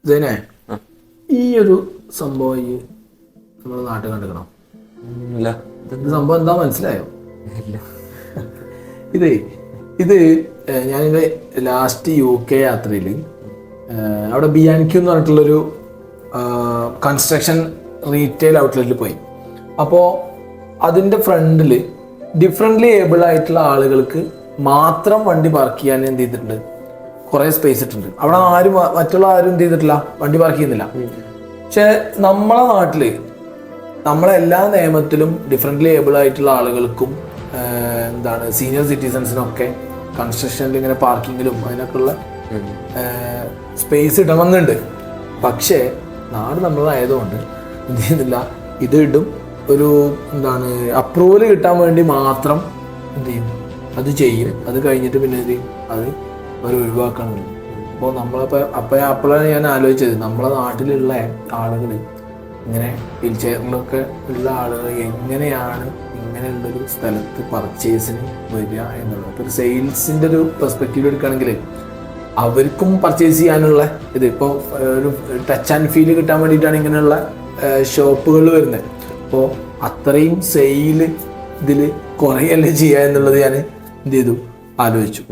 ജയനെ, ഈ ഒരു സംഭവം ഈ നമ്മുടെ നാട്ടിൽ കണ്ടിക്കണം. ഇത് സംഭവം എന്താ മനസ്സിലായോ? ഇത് ഞാനിവിടെ ലാസ്റ്റ് UK യാത്രയിൽ അവിടെ BNQ എന്ന് പറഞ്ഞിട്ടുള്ളൊരു കൺസ്ട്രക്ഷൻ റീറ്റെയിൽ ഔട്ട്ലെറ്റിൽ പോയി. അപ്പോൾ അതിൻ്റെ ഫ്രണ്ടിൽ ഡിഫറെൻ്റ്ലി ഏബിൾ ആയിട്ടുള്ള ആളുകൾക്ക് മാത്രം വണ്ടി പാർക്ക് ചെയ്യാൻ എന്ത് ചെയ്തിട്ടുണ്ട്, കുറേ സ്പേസ് ഇട്ടുണ്ട്. അവിടെ ആരും മറ്റുള്ള ആരും എന്ത് ചെയ്തിട്ടില്ല, വണ്ടി പാർക്ക് ചെയ്യുന്നില്ല. പക്ഷെ നമ്മളെ നാട്ടില് നമ്മളെ എല്ലാ നിയമത്തിലും ഡിഫറെൻ്റ്ലി ഏബിൾ ആയിട്ടുള്ള ആളുകൾക്കും എന്താണ് സീനിയർ സിറ്റിസൺസിനൊക്കെ കൺസ്ട്രക്ഷനിൽ ഇങ്ങനെ പാർക്കിങ്ങിലും അതിനൊക്കെയുള്ള സ്പേസ് ഇടണമെന്നുണ്ട്. പക്ഷേ നാട് നമ്മളതായതുകൊണ്ട് എന്ത് ചെയ്യുന്നില്ല, ഇത് ഇടും. ഒരു എന്താണ് അപ്രൂവൽ കിട്ടാൻ വേണ്ടി മാത്രം എന്ത് ചെയ്യും, അത് ചെയ്യും. അത് കഴിഞ്ഞിട്ട് പിന്നെ എന്ത് ചെയ്യും, അത് അവർ ഒഴിവാക്കണം. അപ്പോൾ അപ്പോഴാണ് ഞാൻ ആലോചിച്ചത്, നമ്മളെ നാട്ടിലുള്ള ആളുകൾ ഇങ്ങനെ വീൽ ചെയറിലൊക്കെ ഉള്ള ആളുകൾ എങ്ങനെയാണ് ഇങ്ങനെയുള്ളൊരു സ്ഥലത്ത് പർച്ചേസിന് വരിക എന്നുള്ളത്. ഇപ്പോൾ ഒരു സെയിൽസിൻ്റെ ഒരു പെർസ്പെക്റ്റീവ് എടുക്കുകയാണെങ്കിൽ അവർക്കും പർച്ചേസ് ചെയ്യാനുള്ള ഇത് ഇപ്പോൾ ഒരു ടച്ച് ആൻഡ് ഫീൽ കിട്ടാൻ വേണ്ടിയിട്ടാണ് ഇങ്ങനെയുള്ള ഷോപ്പുകൾ വരുന്നത്. അപ്പോൾ അത്രയും സെയിൽ ഇതിൽ കുറയല്ലേ ചെയ്യുക എന്നുള്ളത് ഞാൻ എന്ത് ചെയ്തു, ആലോചിച്ചു.